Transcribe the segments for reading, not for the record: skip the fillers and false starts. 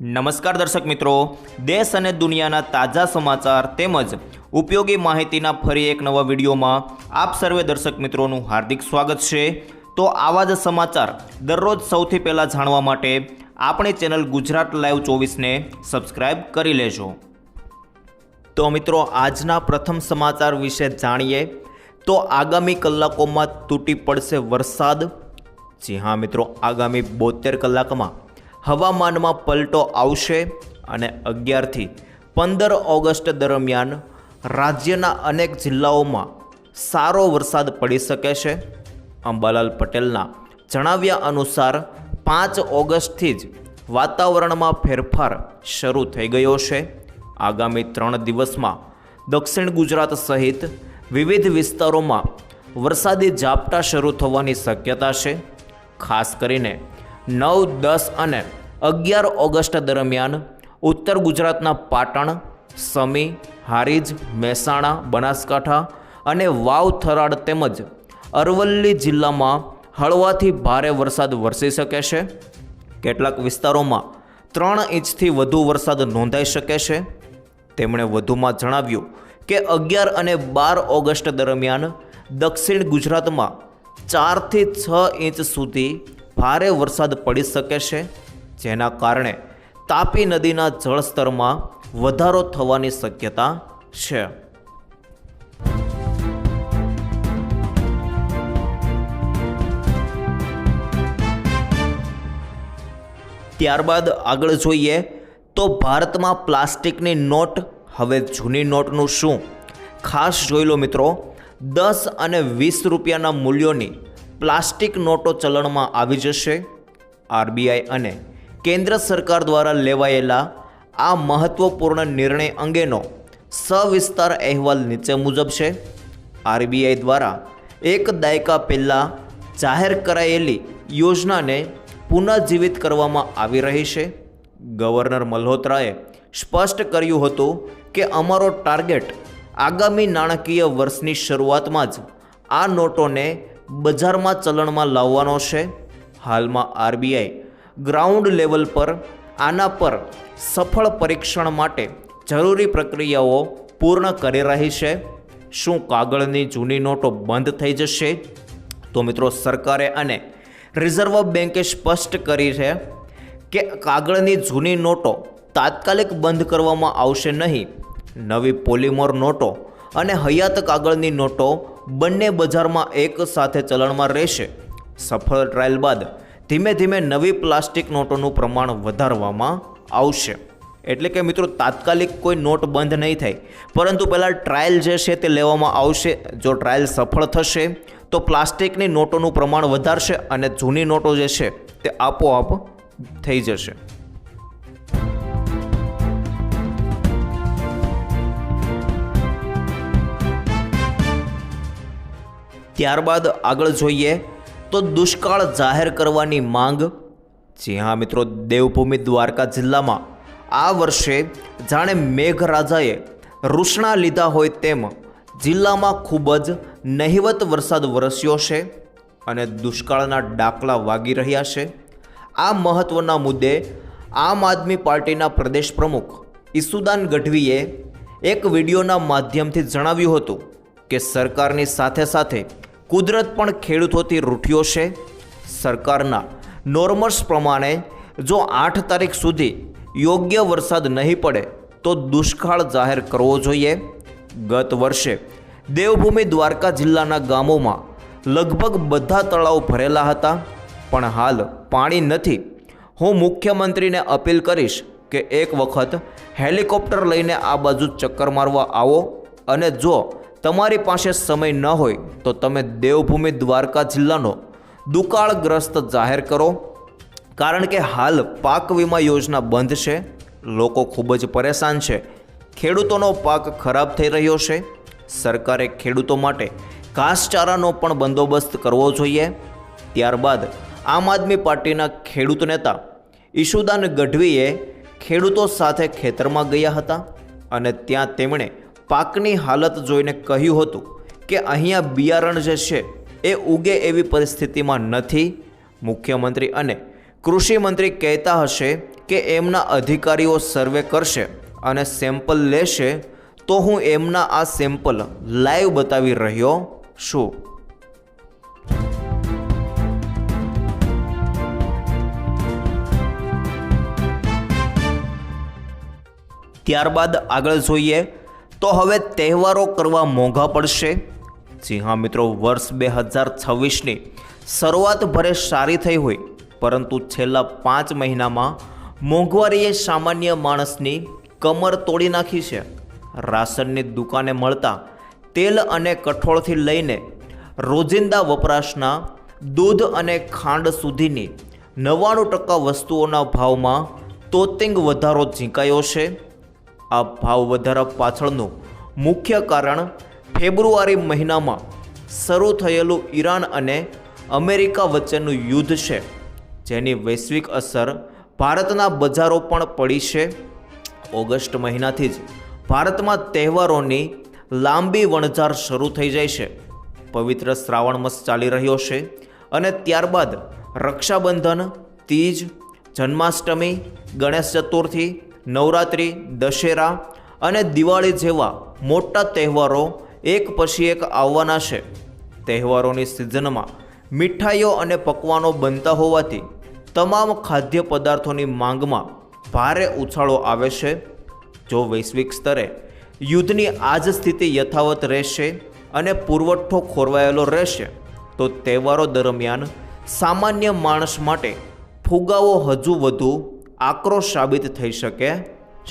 નમસ્કાર દર્શક મિત્રો, દેશ અને દુનિયાના તાજા સમાચાર તેમજ ઉપયોગી માહિતીના ફરી એક નવા વિડીયોમાં આપ સર્વે દર્શક મિત્રોનું હાર્દિક સ્વાગત છે। તો આવા જ સમાચાર દરરોજ સૌથી પહેલાં જાણવા માટે આપણી ચેનલ ગુજરાત લાઈવ 24ને સબસ્ક્રાઈબ કરી લેજો। તો મિત્રો, આજના પ્રથમ સમાચાર વિશે જાણીએ તો આગામી કલાકોમાં તૂટી પડશે વરસાદ। જી હા મિત્રો, આગામી 72 કલાકમાં હવામાનમાં પલટો આવશે અને 11 થી 15 ઓગસ્ટ દરમિયાન રાજ્યના અનેક જિલ્લાઓમાં સારો વરસાદ પડી શકે છે। અંબાલાલ પટેલના જણાવ્યા અનુસાર 5 ઓગસ્ટથી જ વાતાવરણમાં ફેરફાર શરૂ થઈ ગયો છે। આગામી 3 દિવસમાં દક્ષિણ ગુજરાત સહિત વિવિધ વિસ્તારોમાં વરસાદી ઝાપટા શરૂ થવાની શક્યતા છે। ખાસ કરીને 9, 10 અને 11 ઓગસ્ટ દરમિયાન ઉત્તર ગુજરાતના પાટણ, સમી, હારીજ, મહેસાણા, બનાસકાંઠા અને વાવ, થરાદ તેમજ અરવલ્લી જિલ્લામાં હળવાથી ભારે વરસાદ વરસી શકે છે। કેટલાક વિસ્તારોમાં 3 ઇંચથી વધુ વરસાદ નોંધાઈ શકે છે। તેમણે વધુમાં જણાવ્યું કે 11 અને 12 ઓગસ્ટ દરમિયાન દક્ષિણ ગુજરાતમાં 4 થી 6 ઇંચ સુધી ભારે વરસાદ પડી શકે છે, જેના કારણે તાપી નદીના જળસ્તરમાં વધારો થવાની શક્યતા છે। ત્યારબાદ આગળ જોઈએ તો ભારતમાં પ્લાસ્ટિકની નોટ હવે જૂની નોટનું શું? ખાસ જોઈ લો મિત્રો, 10 અને 20 રૂપિયાના મૂલ્યોની પ્લાસ્ટિક નોટો ચલણમાં આવી જશે। આરબીઆઈ અને કેન્દ્ર સરકાર દ્વારા લેવાયેલા આ મહત્વપૂર્ણ નિર્ણય અંગેનો સવિસ્તાર અહેવાલ નીચે મુજબ છે। આરબીઆઈ દ્વારા એક દાયકા પહેલાં જાહેર કરાયેલી યોજનાને પુનઃજીવિત કરવામાં આવી રહી છે। ગવર્નર મલ્હોત્રાએ સ્પષ્ટ કર્યું હતું કે અમારો ટાર્ગેટ આગામી નાણાકીય વર્ષની શરૂઆતમાં જ આ નોટોને બજારમાં ચલણમાં લાવવાનો છે। હાલમાં આરબીઆઈ ગ્રાઉન્ડ લેવલ પર આના પર સફળ પરીક્ષણ માટે જરૂરી પ્રક્રિયાઓ પૂર્ણ કરી રહી છે। શું કાગળની જૂની નોટો બંધ થઈ જશે? તો મિત્રો, સરકારે અને રિઝર્વ બેન્કે સ્પષ્ટ કરી છે કે કાગળની જૂની નોટો તાત્કાલિક બંધ કરવામાં આવશે નહીં। નવી પોલિમર નોટો અને હયાત કાગળની નોટો બંને બજારમાં એક સાથે ચલણમાં રહેશે। સફળ ટ્રાયલ બાદ ધીમે ધીમે નવી પ્લાસ્ટિક નોટોનું પ્રમાણ વધારવામાં આવશે। એટલે કે મિત્રો, તાત્કાલિક કોઈ નોટ બંધ નહીં થાય, પરંતુ પહેલાં ટ્રાયલ જે છે તે લેવામાં આવશે। જો ટ્રાયલ સફળ થશે તો પ્લાસ્ટિકની નોટોનું પ્રમાણ વધારશે અને જૂની નોટો જે છે તે આપોઆપ થઈ જશે। ત્યારબાદ આગળ જોઈએ તો દુષ્કાળ જાહેર કરવાની માંગ। જી હા મિત્રો, દેવભૂમિ દ્વારકા જિલ્લામાં આ વર્ષે જાણે મેઘરાજાએ રૂષણા લીધા હોય તેમ જિલ્લામાં ખૂબ જ નહિવત વરસાદ વરસ્યો છે અને દુષ્કાળના ડાકલા વાગી રહ્યા છે। આ મહત્વના મુદ્દે આમ આદમી પાર્ટીના પ્રદેશ પ્રમુખ ઈસુદાન ગઢવીએ એક વિડીયોના માધ્યમથી જણાવ્યું હતું કે સરકારની સાથે સાથે કુદરત પણ ખેડૂતોથી રૂઠ્યો છે। સરકારના નોર્મલ્સ પ્રમાણે જો 8 તારીખ સુધી યોગ્ય વરસાદ નહીં પડે તો દુષ્કાળ જાહેર કરવો જોઈએ। ગત વર્ષે દેવભૂમિ દ્વારકા જિલ્લાના ગામોમાં લગભગ બધા તળાવ ભરેલા હતા, પણ હાલ પાણી નથી। હું મુખ્યમંત્રીને અપીલ કરીશ કે એક વખત હેલિકોપ્ટર લઈને આ બાજુ ચક્કર મારવા આવો અને જો તમારી પાસે સમય ન હોય તો તમે દેવભૂમિ દ્વારકા જિલ્લાનો દુકાળગ્રસ્ત જાહેર કરો, કારણ કે હાલ પાક વીમા યોજના બંધ છે। લોકો ખૂબ જ પરેશાન છે। ખેડૂતોનો પાક ખરાબ થઈ રહ્યો છે। સરકારે ખેડૂતો માટે ઘાસચારાનો પણ બંદોબસ્ત કરવો જોઈએ। ત્યારબાદ આમ આદમી પાર્ટીના ખેડૂત નેતા ઈશુદાન ગઢવીએ ખેડૂતો સાથે ખેતરમાં ગયા હતા અને ત્યાં તેમણે પાકની હાલત જોઈને કહ્યું હતું કે અહીંયા બિયારણ જે છે એ ઉગે એવી પરિસ્થિતિમાં નથી। મુખ્યમંત્રી અને કૃષિ મંત્રી કહેતા હશે કે એમના અધિકારીઓ સર્વે કરશે અને સેમ્પલ લેશે તો હું એમના આ સેમ્પલ લાઈવ બતાવી રહ્યો છું. ત્યારબાદ આગળ જોઈએ તો હવે તહેવારો કરવા મોંઘા પડશે. જી હા મિત્રો, વર્ષ 2026ની શરૂઆત ભલે સારી થઈ હોય, પરંતુ છેલ્લા 5 મહિનામાં મોંઘવારીએ સામાન્ય માણસની કમર તોડી નાખી છે. રાશનની દુકાને મળતા તેલ અને કઠોળથી લઈને રોજિંદા વપરાશના દૂધ અને ખાંડ સુધીની 99% વસ્તુઓના ભાવમાં તોતિંગ વધારો ઝીંકાયો છે. આ ભાવ વધારા પાછળનું મુખ્ય કારણ ફેબ્રુઆરી મહિનામાં શરૂ થયેલું ઈરાન અને અમેરિકા વચ્ચેનું યુદ્ધ છે, જેની વૈશ્વિક અસર ભારતના બજારો પણ પડી છે. ઓગસ્ટ મહિનાથી જ ભારતમાં તહેવારોની લાંબી વણઝાર શરૂ થઈ જાય છે. પવિત્ર શ્રાવણ માસ ચાલી રહ્યો છે અને ત્યારબાદ રક્ષાબંધન, તીજ, જન્માષ્ટમી, ગણેશ ચતુર્થી, નવરાત્રિ, દશેરા અને દિવાળી જેવા મોટા તહેવારો એક પછી એક આવવાના છે. તહેવારોની સિઝનમાં મીઠાઈઓ અને પકવાનો બનતા હોવાથી તમામ ખાદ્ય પદાર્થોની માંગમાં ભારે ઉછાળો આવે છે. જો વૈશ્વિક સ્તરે યુદ્ધની આ જ સ્થિતિ યથાવત રહેશે અને પુરવઠો ખોરવાયેલો રહેશે તો તહેવારો દરમિયાન સામાન્ય માણસ માટે ફુગાવો હજુ વધુ આકરો સાબિત થઈ શકે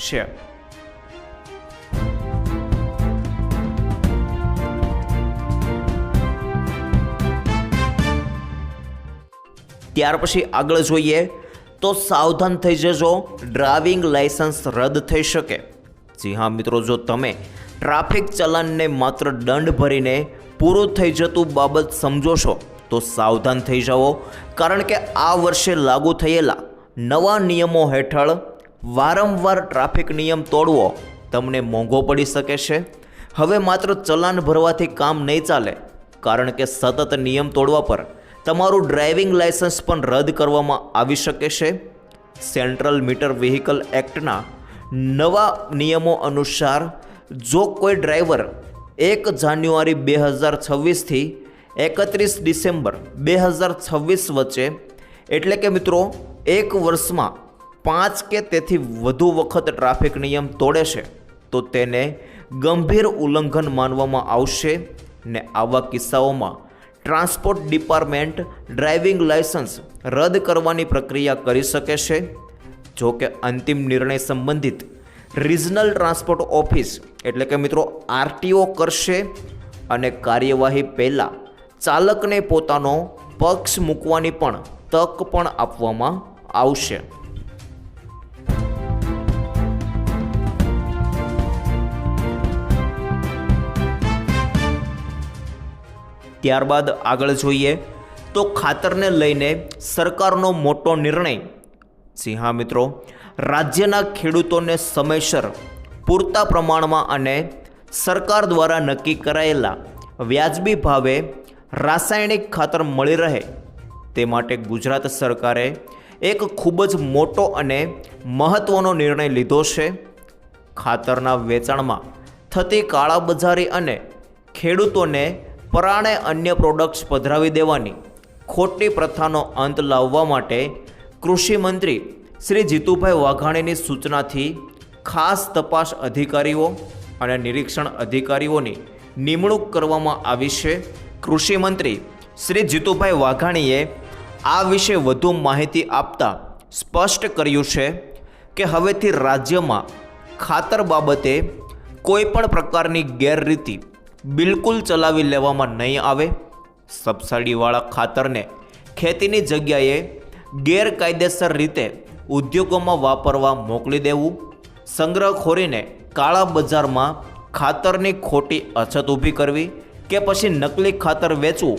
છે. ત્યાર પછી આગળ જોઈએ તો સાવધાન થઈ જજો, ડ્રાઇવિંગ લાયસન્સ રદ થઈ શકે. જી હા મિત્રો, જો તમે ટ્રાફિક ચલાનને માત્ર દંડ ભરીને પૂરું થઈ જતું બાબત સમજો છો તો સાવધાન થઈ જાઓ, કારણ કે આ વર્ષે લાગુ થયેલા નવા નિયમો હેઠળ વારંવાર ટ્રાફિક નિયમ તોડવો તમને મોંઘો પડી શકે છે. હવે માત્ર ચલાન ભરવાથી કામ નહીં ચાલે, કારણ કે સતત નિયમ તોડવા પર તમારું ડ્રાઇવિંગ લાયસન્સ પણ રદ કરવામાં આવી શકે છે. સેન્ટ્રલ મીટર વ્હીકલ એક્ટના નવા નિયમો અનુસાર જો કોઈ ડ્રાઈવર 1 જાન્યુઆરી 2026થી 31 ડિસેમ્બર 2026 વચ્ચે, એટલે કે મિત્રો 1 વર્ષમાં 5 કે તેથી વધુ વખત ટ્રાફિક નિયમ તોડે છે તો તેને ગંભીર ઉલ્લંઘન માનવામાં આવશે ને આવા કિસ્સાઓમાં ટ્રાન્સપોર્ટ ડિપાર્ટમેન્ટ ડ્રાઇવિંગ લાયસન્સ રદ કરવાની પ્રક્રિયા કરી શકે છે. જો કે અંતિમ નિર્ણય સંબંધિત રિજનલ ટ્રાન્સપોર્ટ ઓફિસ એટલે કે મિત્રો RTO કરશે અને કાર્યવાહી પહેલાં ચાલકને પોતાનો પક્ષ મૂકવાની પણ તક પણ આપવામાં આવશે. ત્યારબાદ આગળ જોઈએ તો ખાતરને લઈને સરકારનો મોટો નિર્ણય. જી હા મિત્રો, રાજ્યના ખેડૂતોને સમયસર પૂરતા પ્રમાણમાં અને સરકાર દ્વારા નક્કી કરાયેલા વ્યાજબી ભાવે રાસાયણિક ખાતર મળી રહે તે માટે ગુજરાત સરકારે એક ખૂબ જ મોટો અને મહત્ત્વનો નિર્ણય લીધો છે. ખાતરના વેચાણમાં થતી કાળાબજારી અને ખેડૂતોને પરાણે અન્ય પ્રોડક્ટ્સ પધરાવી દેવાની ખોટી પ્રથાનો અંત લાવવા માટે કૃષિ મંત્રી શ્રી જીતુભાઈ વાઘાણીની સૂચનાથી ખાસ તપાસ અધિકારીઓ અને નિરીક્ષણ અધિકારીઓની નિમણૂક કરવામાં આવી છે. કૃષિ મંત્રી શ્રી જીતુભાઈ વાઘાણીએ આ વિશે વધુ માહિતી આપતા સ્પષ્ટ કર્યું છે કે હવેથી રાજ્યમાં ખાતર બાબતે કોઈ પણ પ્રકારની ગેરરીતિ બિલકુલ ચલાવી લેવામાં નહીં આવે. સબસિડીવાળા ખાતરને ખેતીની જગ્યાએ ગેરકાયદેસર રીતે ઉદ્યોગોમાં વાપરવા મોકલી દેવું, સંગ્રહખોરીને કાળા બજારમાં ખાતરની ખોટી અછત ઊભી કરવી કે પછી નકલી ખાતર વેચવું,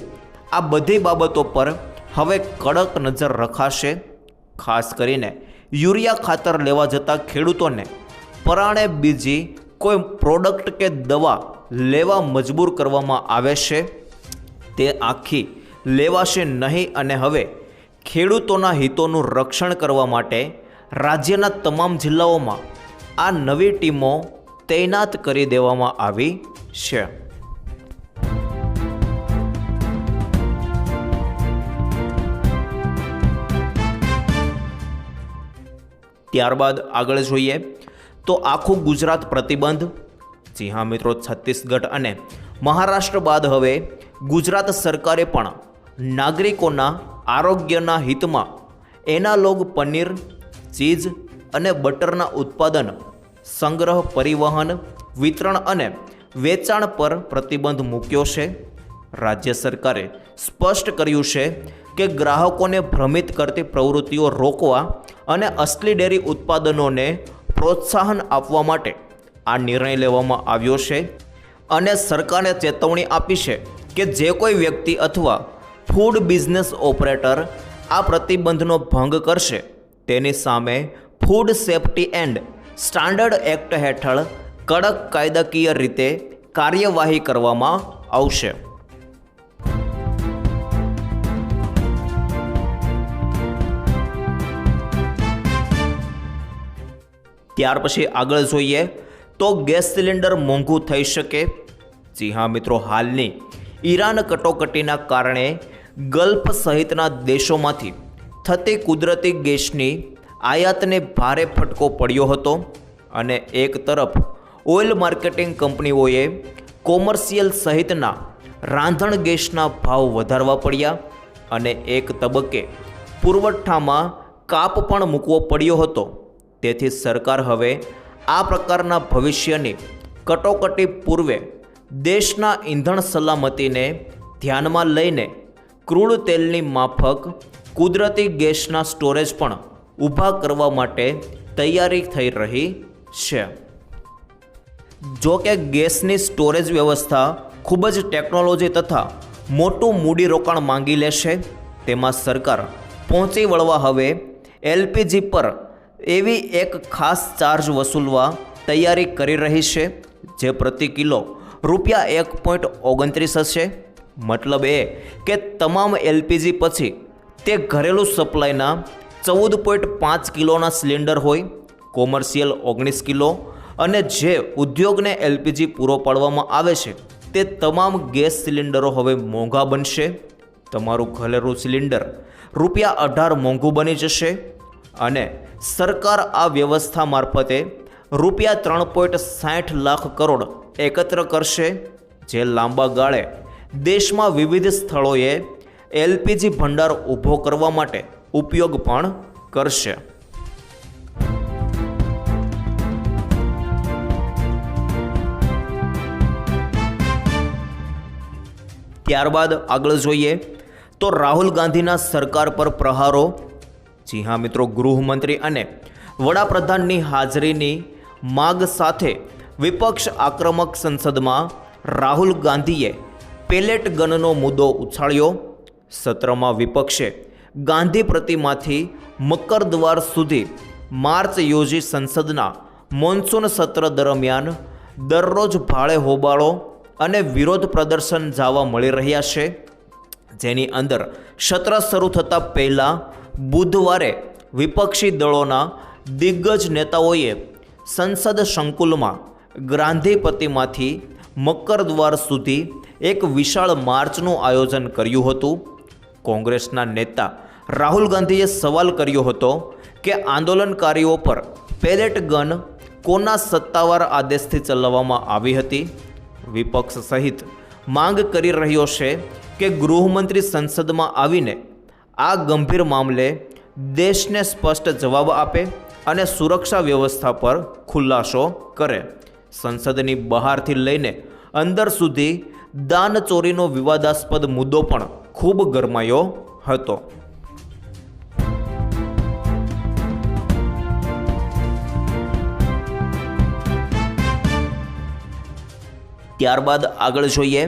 આ બધી બાબતો પર હવે કડક નજર રખાશે. ખાસ કરીને યુરિયા ખાતર લેવા જતા ખેડૂતોને પરાણે બીજી કોઈ પ્રોડક્ટ કે દવા લેવા મજબૂર કરવામાં આવે છે તે આખી લેવાશે નહીં અને હવે ખેડૂતોના હિતોનું રક્ષણ કરવા માટે રાજ્યના તમામ જિલ્લાઓમાં આ નવી ટીમો તૈનાત કરી દેવામાં આવી છે. ત્યારબાદ આગળ જોઈએ તો આખું ગુજરાત પ્રતિબંધ. જી હા મિત્રો, છત્તીસગઢ અને મહારાષ્ટ્ર બાદ હવે ગુજરાત સરકારે પણ નાગરિકોના આરોગ્યના હિતમાં એનાલોગ પનીર, ચીઝ અને બટરના ઉત્પાદન, સંગ્રહ, પરિવહન, વિતરણ અને વેચાણ પર પ્રતિબંધ મૂક્યો છે. રાજ્ય સરકારે સ્પષ્ટ કર્યું છે કે ગ્રાહકોને ભ્રમિત કરતી પ્રવૃત્તિઓ રોકવા અને અસલી ડેરી ઉત્પાદનોને પ્રોત્સાહન આપવા માટે આ નિર્ણય લેવામાં આવ્યો છે. અને સરકારે ચેતવણી આપી છે કે જે કોઈ વ્યક્તિ અથવા ફૂડ બિઝનેસ ઓપરેટર આ પ્રતિબંધનો ભંગ કરશે તેની સામે food safety and standard act હેઠળ કડક કાયદાકીય રીતે કાર્યવાહી કરવામાં આવશે. ત્યાર પછી આગળ જોઈએ તો ગેસ સિલિન્ડર મોંઘું થઈ શકે. જી હા મિત્રો, હાલની ઈરાન કટોકટીના કારણે ગલ્ફ સહિતના દેશોમાંથી થતી કુદરતી ગેસની આયાતને ભારે ફટકો પડ્યો હતો અને એક તરફ ઓઇલ માર્કેટિંગ કંપનીઓએ કોમર્શિયલ સહિતના રાંધણ ગેસના ભાવ વધારવા પડ્યા અને એક તબક્કે પુરવઠામાં કાપ પણ મૂકવો પડ્યો હતો. તેથી સરકાર હવે આ પ્રકારના ભવિષ્યની કટોકટી પૂર્વે દેશના ઈંધણ સલામતીને ધ્યાનમાં લઈને ક્રૂડ તેલની માફક કુદરતી ગેસના સ્ટોરેજ પણ ઊભા કરવા માટે તૈયારી થઈ રહી છે. જો કે ગેસની સ્ટોરેજ વ્યવસ્થા ખૂબ જ ટેકનોલોજી તથા મોટું મૂડીરોકાણ માંગી લેશે. તેમાં સરકાર પહોંચી વળવા હવે એલપીજી પર એવી એક ખાસ ચાર્જ વસૂલવા તૈયારી કરી રહી છે જે પ્રતિ કિલો ₹1.29 હશે. મતલબ એ કે તમામ એલપીજી પછી તે ઘરેલું સપ્લાયના 14.5 કિલોના સિલિન્ડર હોય, કોમર્શિયલ 19 કિલો અને જે ઉદ્યોગને એલપીજી પૂરો પાડવામાં આવે છે તે તમામ ગેસ સિલિન્ડરો હવે મોંઘા બનશે. તમારું ઘરેલું સિલિન્ડર ₹18 મોંઘું બની જશે અને સરકાર આ વ્યવસ્થા મારફતે ₹3.60 લાખ કરોડ એકત્ર કરશે, જે લાંબા ગાળે દેશમાં વિવિધ સ્થળોએ એલપીજી ભંડાર ઊભો કરવા માટે ઉપયોગ પણ કરશે. ત્યારબાદ આગળ જોઈએ તો રાહુલ ગાંધીના સરકાર પર પ્રહારો. જી હા મિત્રો, ગૃહમંત્રી અને વડાપ્રધાનની હાજરીની માગ સાથે વિપક્ષ આક્રમક. સંસદમાં રાહુલ ગાંધીએ પેલેટ ગનનો મુદ્દો ઉછાળ્યો. સત્રમાં વિપક્ષે ગાંધી પ્રતિમાથી મકરદ્વાર સુધી માર્ચ યોજી સંસદના મોન્સૂન સત્ર દરમિયાન દરરોજ ભાળે હોબાળો અને વિરોધ પ્રદર્શન જોવા મળી રહ્યા છે. જેની અંદર સત્ર શરૂ થતાં પહેલાં બુધવારે વિપક્ષી દળોના દિગ્ગજ નેતાઓએ સંસદ સંકુલમાં ગાંધી પ્રતિમાથી મકરદ્વાર સુધી એક વિશાળ માર્ચનું આયોજન કર્યું હતું. કોંગ્રેસના નેતા રાહુલ ગાંધીએ સવાલ કર્યો હતો કે આંદોલનકારીઓ પર પેલેટ ગન કોના સત્તાવાર આદેશથી ચલાવવામાં આવી હતી. વિપક્ષ સહિત માંગ કરી રહ્યો છે કે ગૃહમંત્રી સંસદમાં આવીને આ ગંભીર મામલે દેશને સ્પષ્ટ જવાબ આપે અને સુરક્ષા વ્યવસ્થા પર ખુલાસો કરે. સંસદની બહારથી લઈને અંદર સુધી દાનચોરીનો વિવાદાસ્પદ મુદ્દો પણ ખૂબ ગરમાયો હતો. ત્યારબાદ આગળ જોઈએ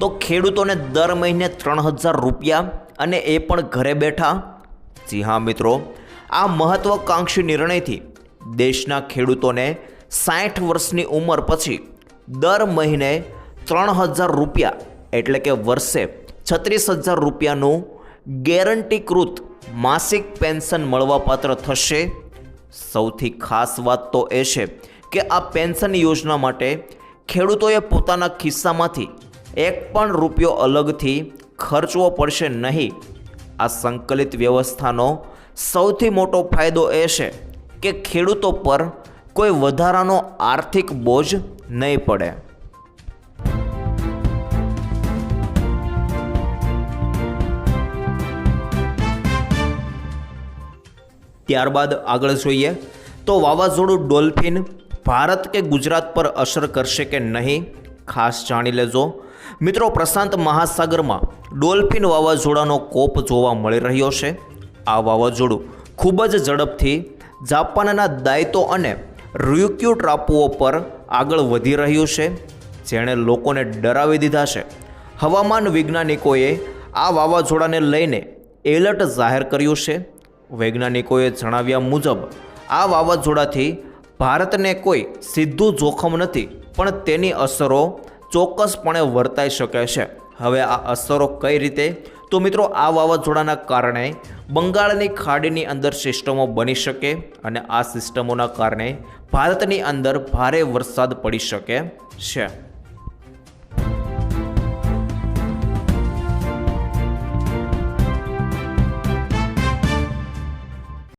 તો ખેડૂતોને દર મહિને ₹3000 અને એ પણ ઘરે બેઠા. જી હા મિત્રો, આ મહત્વાકાંક્ષી નિર્ણયથી દેશના ખેડૂતોને 60 વર્ષની ઉંમર પછી દર મહિને ₹3000 એટલે કે વર્ષે ₹36,000નું ગેરંટીકૃત માસિક પેન્શન મળવાપાત્ર થશે. સૌથી ખાસ વાત તો એ છે કે આ પેન્શન યોજના માટે ખેડૂતોએ પોતાના ખિસ્સામાંથી એક પણ રૂપિયો અલગથી ખર્ચવો પડશે નહીં. આ સંકલિત વ્યવસ્થાનો સૌથી મોટો ફાયદો એ છે કે ખેડૂતો પર કોઈ વધારાનો આર્થિક બોજ નહીં પડે. ત્યારબાદ આગળ જોઈએ તો વાવાઝોડું ડોલ્ફિન ભારત કે ગુજરાત પર અસર કરશે કે નહીં, ખાસ જાણી લેજો મિત્રો. પ્રશાંત મહાસાગરમાં ડોલ્ફિન વાવાઝોડાનો કોપ જોવા મળી રહ્યો છે. આ વાવાઝોડું ખૂબ જ ઝડપથી જાપાનના દાયતો અને ryukyu ટાપુઓ પર આગળ વધી રહ્યું છે, જેણે લોકોને ડરાવી દીધા છે. હવામાન વૈજ્ઞાનિકોએ આ વાવાઝોડાને લઈને એલર્ટ જાહેર કર્યું છે. વૈજ્ઞાનિકોએ જણાવ્યા મુજબ આ વાવાઝોડાથી ભારતને કોઈ સીધું જોખમ નથી, પણ તેની અસરો ચોક્કસપણે વર્તાઈ શકે છે. હવે આ અસરો કઈ રીતે? તો મિત્રો, આ વાવાઝોડાના કારણે બંગાળની ખાડીની અંદર સિસ્ટમો બની શકે અને આ સિસ્ટમોના કારણે ભારતની અંદર ભારે વરસાદ પડી શકે છે.